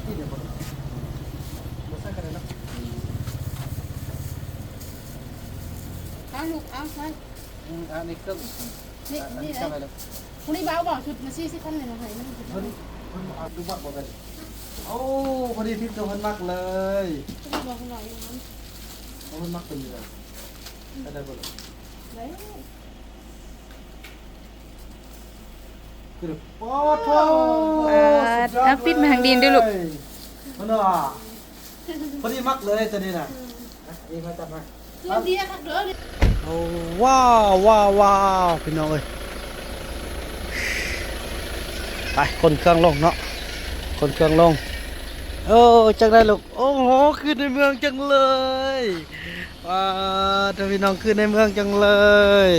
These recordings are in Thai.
ที่เดี๋ยวบ่ใส่กันเลยเนาะเอาลูกเอาใส่อันนี้เครื่องนี่นี่เลย ทำอะไรเลย พรุ่งนี้บ้าบอกชุดมาซี่สิขั้นเลยนะไผ่มัน เพิ่นเอาดูมักบ่กันโอ้พอดีทิศตัวเพิ่นมักเลย พรุ่งนี้บอกคุณหน่อยอย่างนั้น เพิ่นมักเป็นเลยได้บ่ล่ะ ได้ คือโอ้โธ่ เอาปิดมาทางดินด้วยลูก มันน่ะพอดีมักเลยตัวนี้น่ะนี่มาจับมา เรื่องดีนะครับเด้อ โอ้ว้าวพี่น้องเอ้ยไปคนเครื่องลงเนาะคนเครื่องลงจังได้ลูกโอ้โหขึ้นในเมืองจังเลยว้าพี่น้องขึ้นในเมืองจังเลย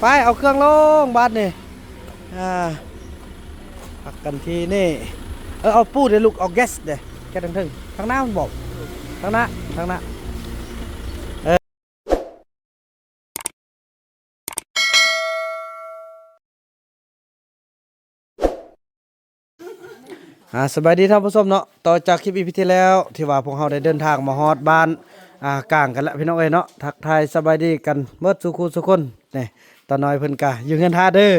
ไปเอาเครื่องลงบ้านนี่พักกันทีนี่เอาปูเดี๋ยวลูกเอาแก๊สเดี๋ยวแก๊สทั้งทางหน้ามันบอกทางหน้าสบายดีท่านผู้ชมเนาะต่อจากคลิปอีพีที่แล้วที่ว่าพวกเราได้เดินทางมาฮอดบ้านกลางกันแล้วพี่น้องเอ้ยเนาะทักทายสบายดีกันเมื่อสุขุสุคนนี่ตอนน้อยเพิ่นกะอยู่เงินท่าเด้อ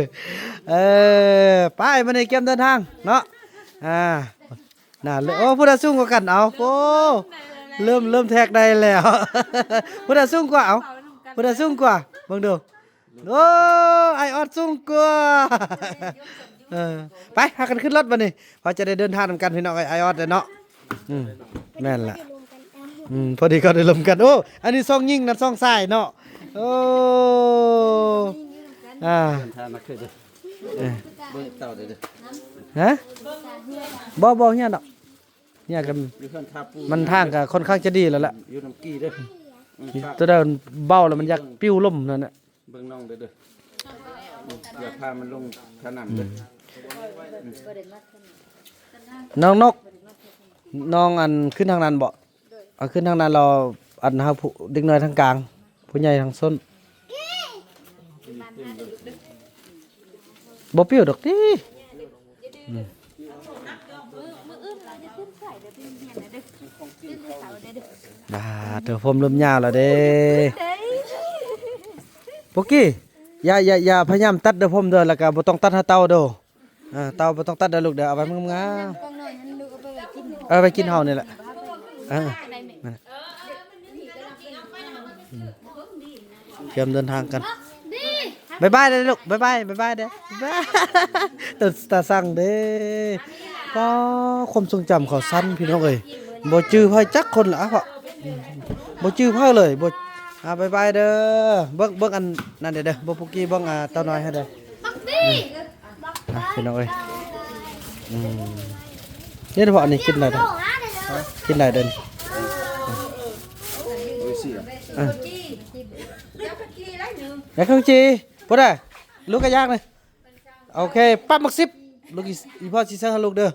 ไปมาในเกมเดินทางเนาะน่าเลยโอ้ผู้ใดสูงกว่ากันเอาโอ้เริ่มแทกได้แล้วผู้ใดสูงกว่าเอาผู้ใดสูงกว่าเบิ่งดูโอ้ไอออดสูงกว่าไปพากันขึ้นรถมานี่พอจะได้เดินทางนำกันพี่น้องไอออดเนาะแม่นละพอดีก็ได้ลมกันโอ้อันนี้ซองยิงนั่นซองทรายเนาะโอ้เดินทางมาขึ้นเลยเบิ่งเต่าเด้อฮะบ่เฮียดอกเฮียกันมันทางก็ค่อนข้างจะดีแล้วล่ะอยู่น้ำกี้เด้อตัวเดินเบ้าแล้วมันอยากปิ้วล่มนั่นน่ะเบิ่งน้องเด้ออย่าพามันลงถนนเด้อน้องนกน้องอันขึ้นทางนั้นบ่เอาขึ้นทางนั้นเราอันหาผู้เด็กน้อยทางกลางผู้ใหญ่ทางส้นบ่เปรี้ยวดอกติเดี๋ยวผมเริ่มยาวแล้วเด้ปกกี้อย่าพยายามตัดเด้อผมเด้อแล้วก็บ่ต้องตัดหาเตาเด้อเตาบ่ต้องตัดเด้อลูกเด้อเอาไว้งามๆเอาไปกินเฮานี่แหละเตรียมเดินทางกันบ๊ายบายเด้อลูกบ๊ายบายเด้อบ๊ายบายตาสั่งเด้ก็ความทรงจำเขาสั้นพี่น้องเอ้ยบ่จื้อไผจักคนละเพราะบ่จื้อไผเลยบ่บ๊ายบายเด้อเบิ่งอันนั่นเด้อบ่ปุกกี้เบิ่งเต้าน้อยให้เด้อพี่น้องเอ้ยนี่เฉพาะอันนี้กินอะไรเด้อกินอะไรเด้ออยากข้าวจีบ่ได้ลูกก็ยากเลยโอเคปั๊บมักซิบลูกอีพ่อสิเซอร์ลูกเด้อ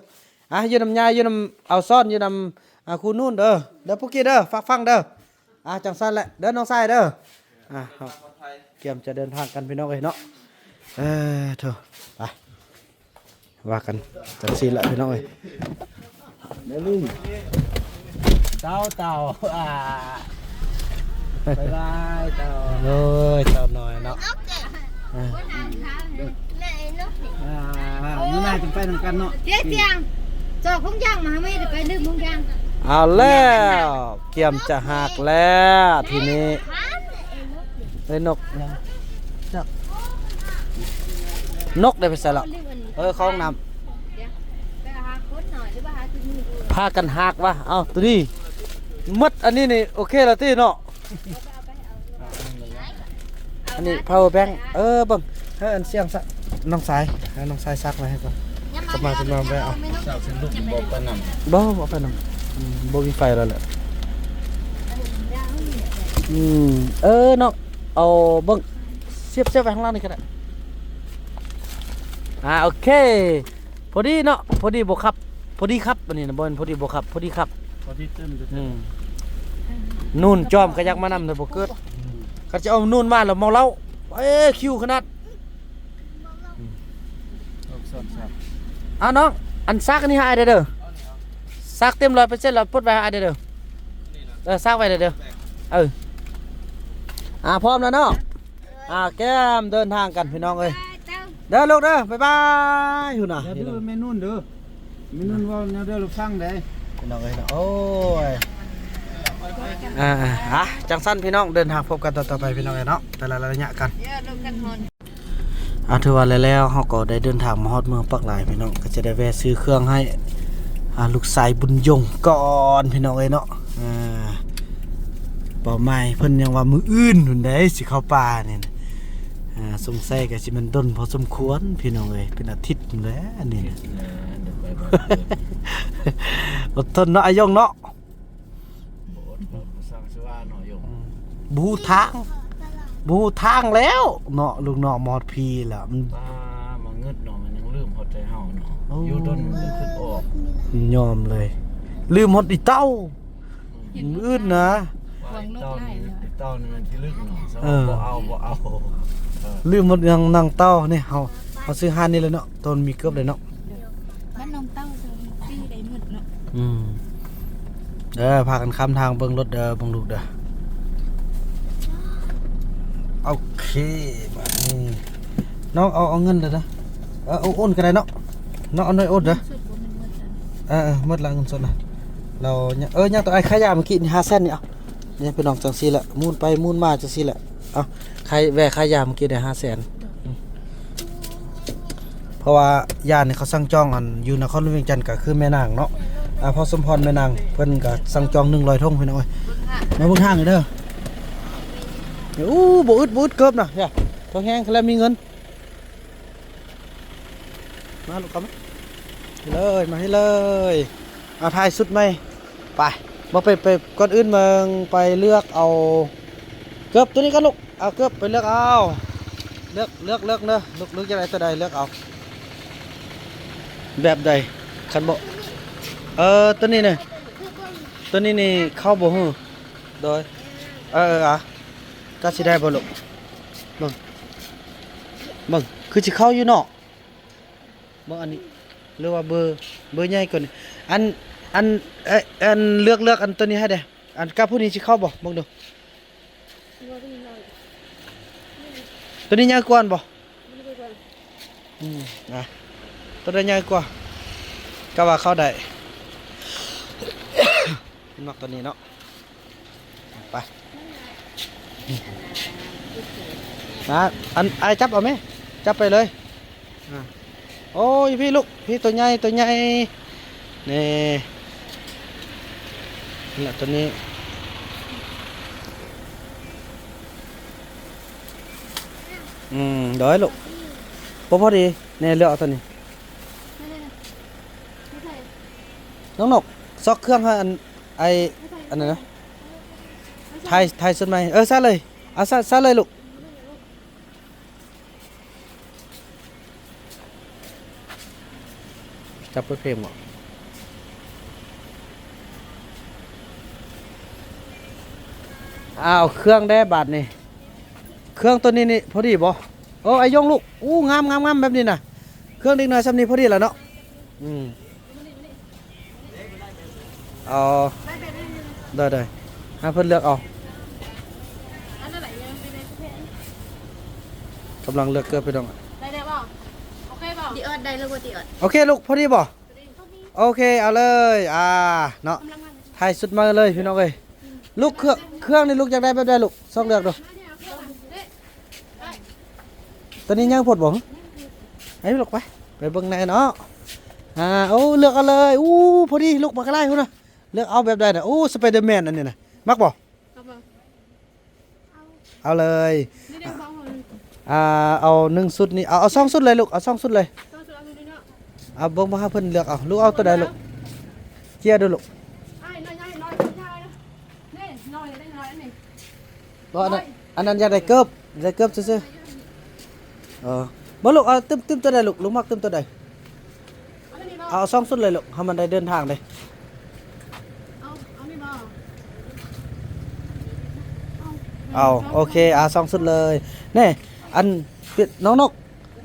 อยู่นำยายอยู่นำเอาซ่อนอยู่นำครูนู่นเด้อปุกกี้เด้อฟังเด้อจังซั่นแหละเด้อน้องชายเด้อครับเตรียมจะเดินทางกันพี่น้องเอ้ยเนาะเถอะไปว่ากันจังซี่แหละพี่น้องเอ้ยเด้อลุงเต่าบ๊ายบายเต่าเต่าน้อยเนาะนี่น่าจะไปทำกันเนาะเจ๊เจียงจอกพงย่างมาไม่ได้ไปลืมพงย่างเอาแล้วเกี่ยมจะหักแล้วทีนี้เลยนกได้ไปใส่ละเข้าห้องน้ำพากันหักวะเอาตัวนี้มัดอันนี้นี่โอเคแล้วที่เนาะอันนี้ power bank บังให้อันเสียงสักน้องสายให้น้องสายซักไว้ให้ก่อนกลับมาจะมาไปเอาบอกไปนำบอกไปนำบ่มีไฟแล้วแหละเนาะเอาเบิ่งเสียบไว้ข้างล่างนี่ก็ได้โอเคพอดีเนาะพอดีบ่ครับพอดีครับอันนี้นะบ่พอดีบ่ครับพอดีครับพอดีเต็มนู่นจอมก็อยากมานำแต่บ่เกิดก็จะเอานู่นมาแล้วเมาเหล้าคิวขนาด เอาน้องอันซักอันนี้ให้เด้อซักเต็ม100%แล้วปลดไว้ให้เด้อซักไว้เด้อพร้อมแล้วเนาะแก้มเดินทางกันพี่น้องเอ้ยเด้อลูกเด้อบ๊ายบายอยู่น่ะ เดี๋ยวเมนูนเด้อเมนูนว่าแนวเด้อลูกฟังได้ พี่น้องเอ้ยโอ้ยจังสั้นพี่น้องเดินทางพบกันต่อไปพี่น้องเอ้ยเนาะแต่ละระยะกันถือว่าแล้วเฮาก็ได้เดินทางมาฮอดเมืองปักหลายพี่น้องก็จะได้แวะซื้อเครื่องให้ลูกชายบุญยงก่อนพี่น้องเอ้ยเนาะเป้าหมายเพิ่นยังว่ามื้ออื่นหุ่นได้สิเข้าป่านี่นะสงสัยก็สิมันดนพอสมควรพี่น้องเอ้ยเป็นอาทิตย์พุ่นแหล้วอันนี้นะอดทนเนาะอายงเนาะ สั่งสิว่าหน่อยอยู่ บูทางแล้วเนาะลูกเนาะมอดพีล่ะมัน มาเงิดเนาะมันยังลืมฮอดใจเฮาเนาะอยู่ดนมันจะขึ้นออก ยอมเลย ลืมหมดอีเต้าอื่นนะ วางรถได้เนาะ เต้านี่มันที่ลึกเนาะบ่เอา ลืมหมดยังนั่งเต้านี่เฮาซื้อหานนี่เลยเนาะตอนมีเกือบเลยเนาะ บ้านน้องเต้าคือปีได้หมดเนาะ พากันข้ามทางเบิ่งรถเด้อเบิ่งลูกเด้อโอเคมานี่น้องเอาเงินเด้อนะเอาโอนก็ได้เนาะน้องเอาหน่อยโอนเด้อ สุดบ่มันหมดจัง หมดละเงินสดนะเราเนี่ยยังตัวไอ้ขายาเมื่อกี้นี่5 เซนนี่เอาเนี่ยเป็นน้องจังซี่แหละมูนไปมูนมาจังซี่แหละเอาแวะขายาเมื่อกี้ได้5 แสนเพราะว่าย่านนี่เขาสั่งจองอันอยู่นครหลวงเวียงจันทน์ก็คือแม่นางเนาะพอสมพรแม่นางเพิ่นก็สั่งจอง100 ธงพี่น้องเอ้ยมาเบิ่งทางเด้อบ่อึดเกิบน่ะอย่าท้องแห้งแล้วมีเงินมาลูกครับมาให้เลยเอาถ่ายสุดไหมไปบ่ไปก่อนอื่นมึงไปเลือกเอาเกือบตัวนี้ก็ลูกเอาเกือบไปเลือกเอาเลือกเนอะลูกจะได้ตัวใดเลือกเอาแบบใดคันบ่ตัวนี้เนี่ยตัวนี้นี่เข้าบ่ฮู้โดยก็สิได้บ่ลูกมึงคือสิเข้าอยู่เนาะบ่อันนี้หรือว่าเบอร์ใหญ่กว่านี้อันเลือกอันตัวนี้ให้ได้อันกับผู้นี้สิเข้าบ่มึงดูตัวนี้ใหญ่กว่าบ่ตัวนี้ใหญ่กว่าก็ว่าเข้าได้มักตัวนี้เนาะไปอันไอ้จับเอาไหมจับไปเลยโอ้ยพี่ลูกพี่ตัวใหญ่นี่แหละตัวนี้เดี๋ยวให้ลูกพอดีเนี่ยเลือกเอาตัวนี้น้องนกซอกเครื่องให้อันนั้นนะไทยสุดไหมซะเลยเอาซะเลยลูกจับไปเพลงหมดเครื่องได้บาทนี่เครื่องตัวนี้นี่พอดีบ่ไอ้ยงลูกงามแบบนี้นะเครื่องเด็กน้อยซ้ำนี้พอดีแล้วเนาะเอาได้ให้เพิ่นเลือกเอากำลังเลือกเกือบไปดองได้บ่โอเคบ่ติออดได้แล้วบ่ติออด โอเคลูกพอดีบ่โอเคเอาเลยเนาะถ่ายสุดมาเลยพี่น้องเอ้ยลูกเครื่องนี่ลูกอยากได้แบบใดลูกซอกเลือกดูตอนนี้ยังพดบ่ให้ลูกไปเบิ่งในเนาะเลือกเอาเลยพอดีลูกมากระไรพุ่นน่ะเลือกเอาแบบใดน่ะสไปเดอร์แมนอันนี้น่ะมักบ่เอาเลยเอา1 ชุดนี่เอา2 ชุดเลยลูกเอา2 ชุดเลยเอาเบิ่งมาหาเพิ่นเลือกเอาลูกเอาตัวใดลูกเจียดูลูกบ่อันนั้นอยากได้เกิบซื่อบ่ลูกเอาตึ้มตัวใดลูกมักตึ้มตัวใดเอา2 ชุดเลยลูกให้มันได้เดินทางเลยเอาโอเค2 ชุดเลยนี่อันน้องนก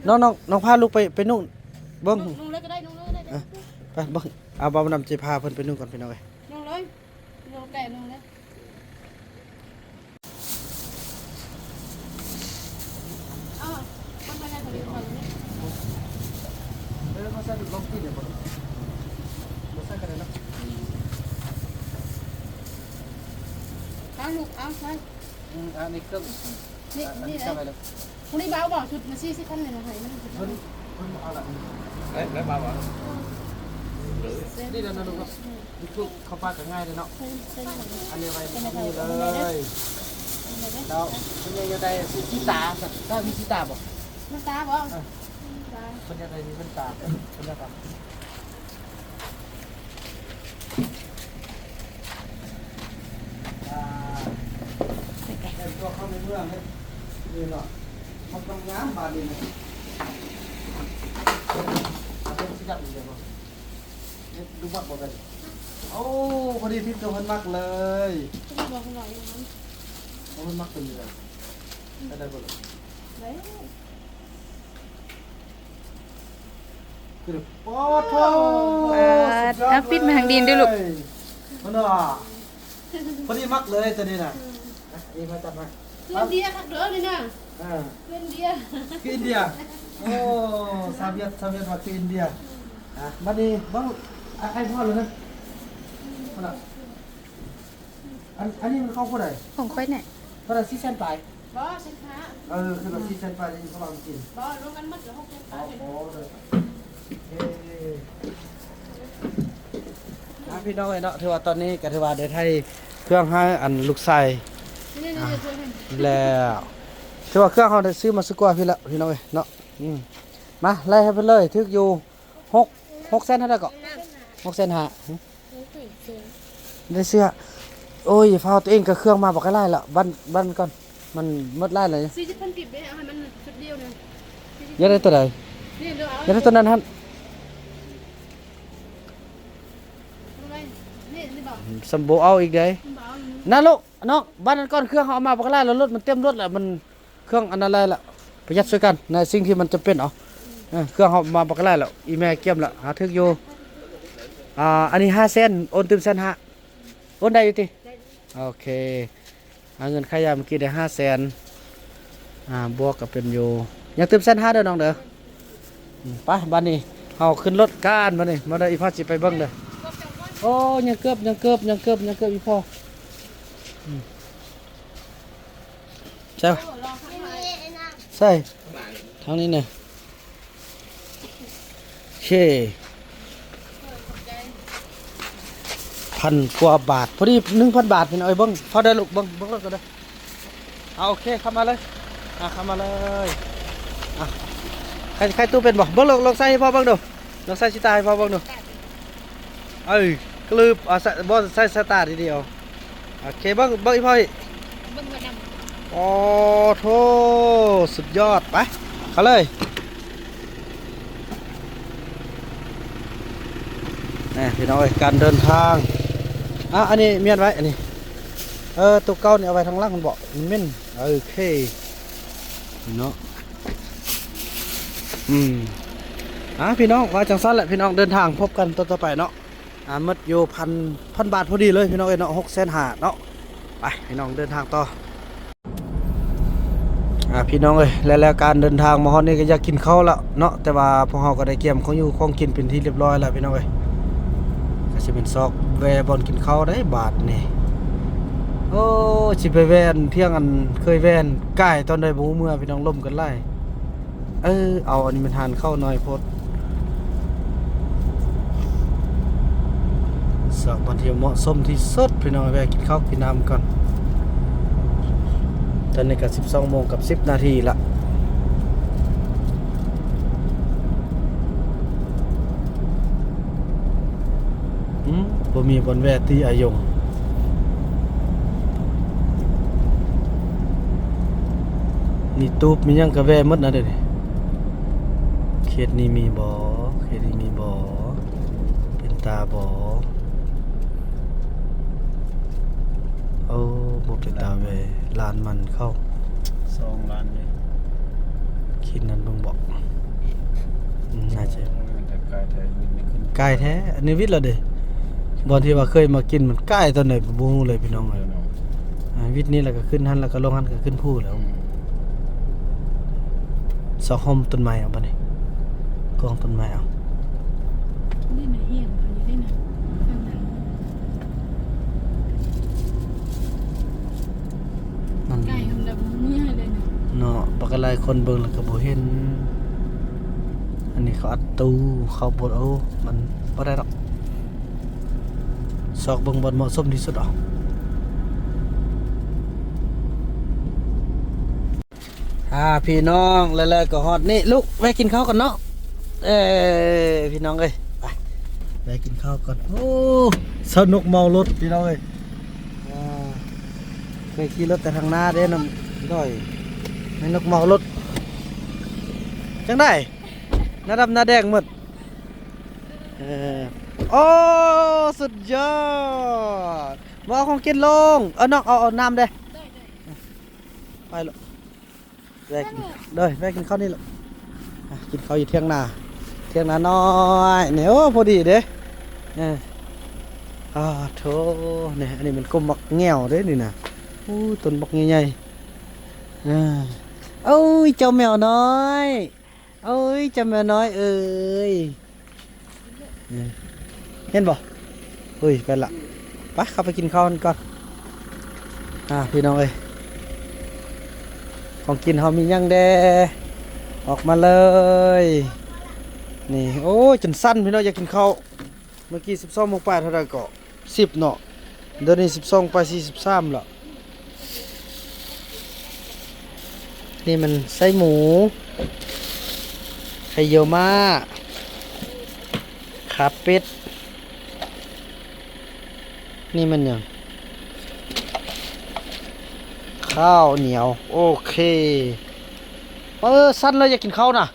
น้องพาลูกไปนู่นเบิ่ง นุ่งเลยก็ได้นุ่งเลย เบิ่งเอาบ่าวนำจิพาเพิ่นไปนู่นก่อนพี่น้องเอ้ย ลงเลยลงแต่ลงเลยเอาคนไปไหนเขาเรียกเขาเนี่ย เขาใส่ลองกินเดี๋ยวบ่บ่ใส่กันเลยเนาะ เอาลูกเอาใช่ อันนี้เครื่อง นี่ อัน นี่ นี้ เล ใส่ ย ไปเลย คนนี้เบาบอกชุดมาซี่สิขั้นเลยนะไทยมัน เพิ่นเอาละ แล้วบ่าวบ่ นี่เดี๋ยวนะลูกเนาะนี่คือเข้าปากก็ง่ายเลยเนาะ เส้นของ อันนี้ไว้นี่เลยแล้วคุณยายจะได้สีตาสักได้มีสีตาบ่ มันตาบอก คุณยายได้มีเป็นตาคุณยายครับแต่ตัวเข้าในเมืองเลยนี่เนาะมันต้องงามบาดนี้นะเป็นสีดำเลยบ่นี่ดูมักบ่กันโอ้พอดีทิศตัวเพิ่นมักเลย คุณบอกคุณหน่อยอย่างนั้น เพิ่นมักตัวนี้เลยได้บ่ล่ะ เลย คือโอ้โห เอาปิดมาทางดินด้วยลูก มันน่ะพอดีมักเลยตัวนี้น่ะนี่มาจับมา เพื่อนเดียครับเด้อเลยนะ อ่า เพื่อนเดีย คืออินเดียโอ้ซาเวียตว่าคืออินเดียบัดนี้บังไอ้พ่อเลยนะมันน่ะอันนี้มันเข้าเท่าไหร่ ของค่อยเนี่ย เท่าไหร่4 เซนต์ไป บอสิค้า คือแบบ4 เซนต์ไปที่เขาบางกิน บอรวมกันหมดแล้ว6 เดือน โอ้โหเลยพี่น้องเอ้ยเนาะถือว่าตอนนี้ก็ถือว่าได้ไทยเครื่องให้อันลูกไส้ นี่นี่ช่วยให้ แล้วถือว่าเครื่องเขาได้ซื้อมาสักกว่าพี่ละพี่น้องเอ้ยเนาะมาไล่ให้ไปเลยทึกอยู่6 เซนเท่าไหร่ก็6 เซนหาได้เสื้อโอ้ยฟ้าตัวเองกับเครื่องมาบอกให้ไล่ละบันก่อนมันหมดไล่เลย 40,000ปิดไปเอาให้มันชุดเดียวนึง อยังได้ตัวใด นี่เดี๋ยวเอา อยังได้ตัวนั้นฮะ นี่บอก สมบูเอาอีกเด้ เบา นะลูกน้องบ้านนั้นก่อนเครื่องเขาเอามาบอกให้ไล่แล้วรถมันเต็มรถแหละมันเครื่องอันนั้นไล่ละประหยัดช่วยกันในสิ่งที่มันจำเป็นเอาเครื่องเขามาบอกให้ไล่แล้วอีแม่เกี่ยมละหาทึกอยู่อันนี้5 เซนโอนเต็มเซนฮะโอนได้อยู่ติโอเคเงินค่ายาเมื่อกี้ได้5 เซนบวกกับเป็นอยู่ยังเต็มเซน5เด้อน้องเด้อไปบ้านนี้เอาขึ้นรถก้านมานี่มาได้อีพ่อสิไปเบิ่งเด้อโอ้ยังเกือบอีพ่อใช่ปะใช่ทางนี้เนี่ยโอเค1,000 กว่าบาทพอดี 1,000 บาทพี่น้อยเบิ้งพอได้ลูกเบิ้งรถก็ได้เอาโอเคเข้ามาเลยเข้ามาเลยใครตู้เป็นบ่เบิ้งลองใส่ให้พ่อเบิ้งดูลองใส่ชิตาให้พ่อเบิ้งดูกลืบบ่ใส่สตาร์ทดีๆโอเคเบิ้งอีพ่ออี เบิ่งว่าด โอ้โธ่สุดยอดไปเข้าเลยนี่พี่น้องการเดินทางอันนี้เมียนไว้อันนี้ตัวเก่าเนี่ยเอาไว้ทางล่างมันบอกมันเม่นโอเคเนาะพี่น้องว่าจังสั้นแหละพี่น้องเดินทางพบกันต่อไปเนาะมัดอยู่พันบาทพอดีเลยพี่น้องเนาะ6 เซนหาเนาะไปพี่น้องเดินทางต่อพี่น้องแล้วการเดินทางมาฮอดนี่ก็อยากกินข้าวแล้วเนาะแต่ว่าพวกเราก็ได้เตรียมของอยู่ของกินเป็นที่เรียบร้อยแล้วพี่น้องก็สิเป็นซอกแวบอนกินข้าวได้บาทนี่โอ้สิไปแวนเที่ยงอันเคยแวนใกล้ตอนได้บ่เมื่อพี่น้องล่มกันไล่เอาอันนี้มันทานข้าวหน่อยโพดสักวันที่เหมาะสมที่สุดพี่น้องแวะกินข้าวกินน้ำก่อนตอนนี้ก็12 โมงกับ 10 นาทีละบ่มีบนแวะที่อายงนี่ตูบมียังกะแวะหมดนะเด้อนี่เขตนี้มีบ่เป็นตาบ่บ่เป็นตาแวะลานมันเข้า 2 ล้านเลย คิดนั้นเบิ่งบอกน่าจะ แต่ กายแท้นี่ขึ้น ไก่แท้อันนี้วิทย์แล้วเด้บ่ที่ว่าเคยมากินมันไก่ตัวไหนบ่ฮู้เลยพี่น้อง เล เอ้ย ยเนาะ วิทย์นี่แล้วก็ขึ้นหันแล้วก็ลงหันก็ขึ้นภูแล้วสะหอมต้นไม้เอาบัดนี้กองต้นไม้เอา นี่นะเฮียนอันนี้ได้นะข้างหลัง มัน ไก่ทำแบบเมื่อยเลยนะ เนาะบักหลายคนเบิ่งแล้วก็บ่เห็นอันนี้เขาอัดตู้เขาบ่เอามันบ่ได้ดอกซอกเบิ่งบ่เหมาะสมที่สุดเอาพี่น้องแล้วก็ฮอดนี่ลูกแวะกินข้าวก่อนเนาะพี่น้องเอ้ยไปแวะกินข้าวก่อนโอ้สนุกเมารถพี่น้องเอ้ยเคยขี่รถแต่ทางหน้าเด้นำด้อยไม่นกเมารถจังได้หน้าดำหน้าแดงหมดโอ้สุดยอดมาเอาของกินลงน้องเอาน้ำเด้ไปลูกแวะกินแวะกินข้าวนี่ลูกกินข้าวอยู่เที่ยงนาน้อยเนี่ยโอ้พอดีเด้โธ่เนี่ยอันนี้มันก้มบักแง่วเด้นี่นะต้นบักใหญ่ๆเอ้ยเจ้าแมวน้อยเอ้ยเจ้าแมวน้อยเอ้ยเห็นบ่เฮ้ยไปละไปเข้าไปกินข้าวกันก่อนพี่น้องเอ้ยของกินเฮามียังแดออกมาเลยนี่โอ้ยจนสั้นพี่น้องอยากกินข้าวเมื่อกี้12:08เท่าไหร่ก็10เนาะเดี๋ยวนี้12:43แล้วนี่มันไส้หมูไข่เยี่ยวม้าขาเป็ดนี่มันยังข้าวเหนียวโอเคสั้นเลยอยากกินข้าวนะ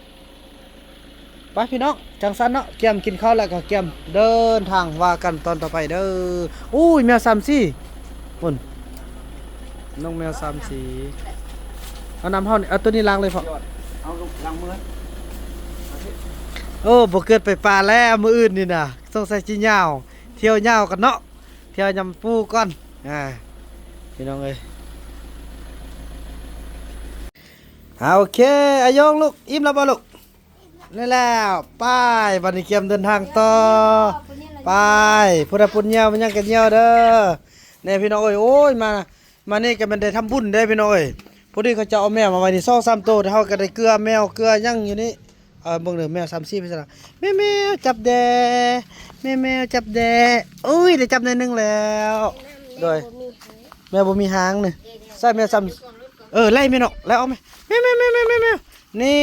ไปพี่น้องจังสั้นเนาะเกียมกินข้าวแล้วก็เกียมเดินทางว่ากันตอนต่อไปเด้ออุ้ยแมวสามสีพุ่นน้องแมวสามสีเอาน้ำเฮานี่เอาตัวนี้ล้างเลยพ่อ เอาล้างมือ โอ้บ่เกิดไปป่าแล้วมื้ออื่นนี่น่ะสงสัยสิยาวเที่ยวยาวกันเนาะเที่ยวยำปูก่อนพี่น้องเอ้ยโอเคอายงลูกอิ่มแล้วบ่ลูกนี่แล้วไปบัดนี้เกียมเดินทางต่อไปพุทธปุญญามันยังกันเหี่ยวเด้อนี่พี่น้องเอ้ยโอ้ยมานี่ก็มันได้ทำบุญได้พี่น้องเอ้ยพอดีเขาจะเอาแมวมาไว้นี่2-3ตัวเฮาก็ได้เกลือแมวเกลือยังอยู่นี่เบิ่งเด้อแมว3-4ไปซะละแมวจับแดแมวจับแดอุ้ยได้จับได้นึงแล้วโดยแมวบ่มีหางนี่ใส่แมว3ไล่แม่เนาะแล้วเอาแมวนี่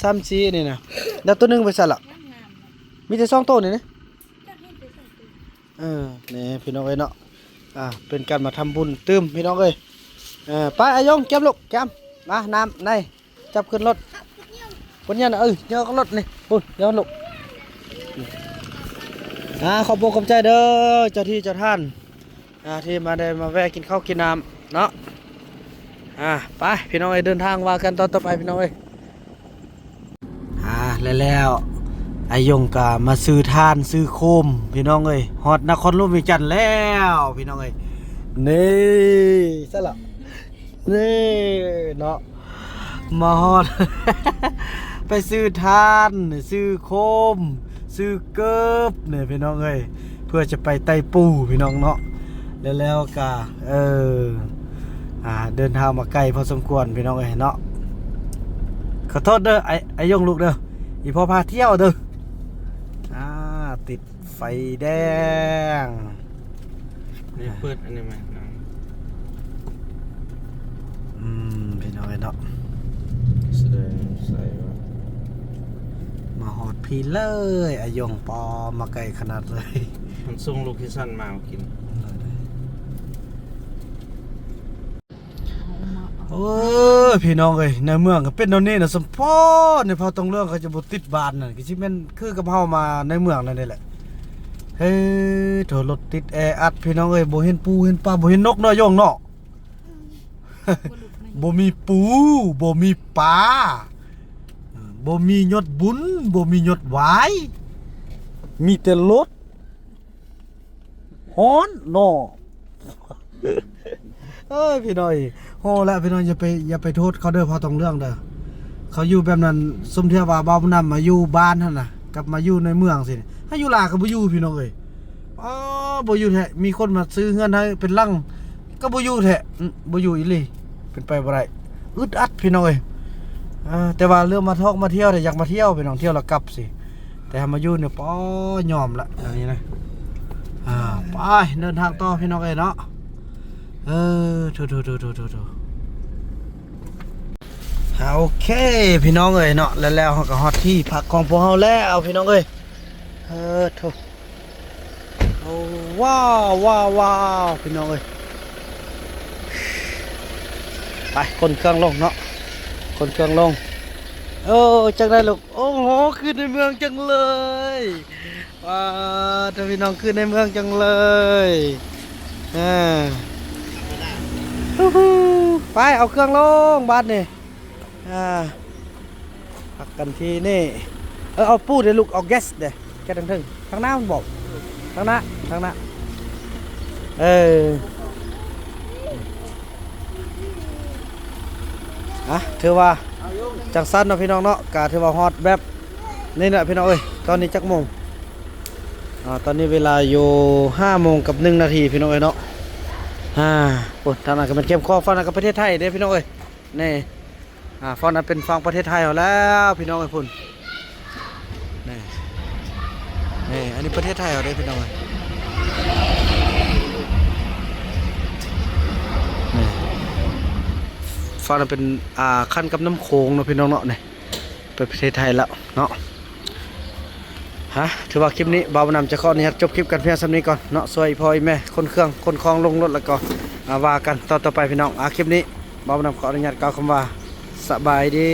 3-4นี่นะแล้วตัวนึงไปซะละมีแต่2ตัวนี่นะนี่พี่น้องเอ้ยเนาะเป็นการมาทำบุญตื้มพี่น้องเอ้ยไปอายงเก็บลูกเก็บมาน้ำในจับขึ้นรถคนเนี้ยนะเยอะก็รถนี่ปุ่นเยอะลูกขอบคุณขอบใจเด้อเจ้าที่เจ้าท่านที่มาได้มาแวะกินข้าวกินน้ำเนาะไปพี่น้องเอ้ยเดินทางว่ากันตอนต่อไปพี่น้องเอ้ยแล้วอายงก็มาซื้อทานซื้อโคมพี่น้องเอ้ยฮอดนครหลวงเวียงจันทน์แล้วพี่น้องเอ้ยนี่ซะละนี่เนาะมาฮอด ไปซื้อทานซื้อโคมซื้อเกิบเนี่ยพี่น้องเอ้ยเพื่อจะไปไต่ปูพี่น้องเนาะแล้วก็เดินทางมาไกลพอสมควรพี่น้องเอ้ยเนาะขอโทษเด้อไอ้ยงลูกเด้ออีพ่อพาเที่ยวเด้อติดไฟแดง นี่เปิดอันนี้ไหมพี่น้องเนาะ แสดงใส่ว่า มาหอดพี่เลยอายงปอมาไกลขนาดเลย มันส่งโลเคชั่นมากิน โอ้ยพี่น้องเอ้ยในเมืองก็เป็นโนนี่นะสมพอในพอตรงเรื่องเขาจะบ่ติดบ้านน่ะก็สิแม่นคือกับเฮามาในเมืองนั่นนี่แหละเฮ้ยโถรถติดแออัดพี่น้องเอ้ยบ่เห็นปูเห็นปลาบ่เห็นนกเนาะยงเนาะ บ่มีปูบ่มีปลา บ่มียศบุญบ่มียศหวายมีแต่รถฮ้อนเนาะ เอ้ยพี่น้อยโหละพี่น้อยอย่าไปโทษเขาเด้อเพราะต้องเรื่องเด้อเขาอยู่แบบนั้นสมเทียว่าบ่าวนำมาอยู่บ้านหั่นน่ะกลับมาอยู่ในเมืองสิถ้าอยู่ลาก็บ่อยู่พี่น้องเอ้ยอ๋อบ่อยู่แท้มีคนมาซื้อเงินให้เป็นลังก็บ่อยู่แท้บ่อยู่อีหลีเป็นไปบ่ได้อึดอัดพี่น้องเอ้ยแต่ว่าเรื่องมาท่องมาเที่ยวเนี่ยอยากมาเที่ยวพี่น้องเที่ยวแล้วกลับสิแต่ถ้ามาอยู่เนี่ยป้อยอมละอย่างนี้นะไปเดินทางต่อพี่น้องเอ้ยเนาะโถโอเคพี่น้องเอ้ยเนาะแล้วเฮาก็ฮอดที่พักของพวกเฮาแล้วพี่น้องเอ้ยโถโอ้ว้าวพี่น้องเอ้ยไปคนเครื่องลงเนาะคนเครื่องลงจังได้ลูกโอ้โหขึ้นในเมืองจังเลยว้าถ้าพี่น้องขึ้นในเมืองจังเลยไปเอาเครื่องลงบ้านนี่พักกันทีนี่เอาปูเดี๋ยวลูกเอาแก๊สเดี๋ยวแก๊สทั้งทางหน้ามันบอกทางหน้าถือว่าจังสั้นเนาะพี่น้องเนาะกะถือว่าฮอตแบบนี่แหละพี่น้องเอ้ยตอนนี้จักโมงตอนนี้เวลาอยู่5 โมงกับ 1 นาทีพี่น้องเอ้ยเนาะโอ้ทางนั้นก็เป็นเข้มข้นฟังนั้นก็ประเทศไทยเด้พี่น้องเอ้ยนี่ฟังนั้นเป็นฟังประเทศไทยเอาแล้วพี่น้องเอ้ยพุ่นนี่อันนี้ประเทศไทยเอาเด้พี่น้องเอ้ยฟังนั้นเป็นขั้นกับน้ำโขงเนาะพี่น้องเนาะนี่เป็นประเทศไทยแล้วเนาะถือว่าคลิปนี้บ่าวนำจะขออนุญาตจบคลิปกันเพียงเท่านี้ก่อนเนาะสวยพ่อแม่คนเครื่องคนคลองลงรถแล้วก็ว่ากันต่อไปพี่น้องคลิปนี้บ่าวนำขออนุญาตกล่าวคำว่าสบายดี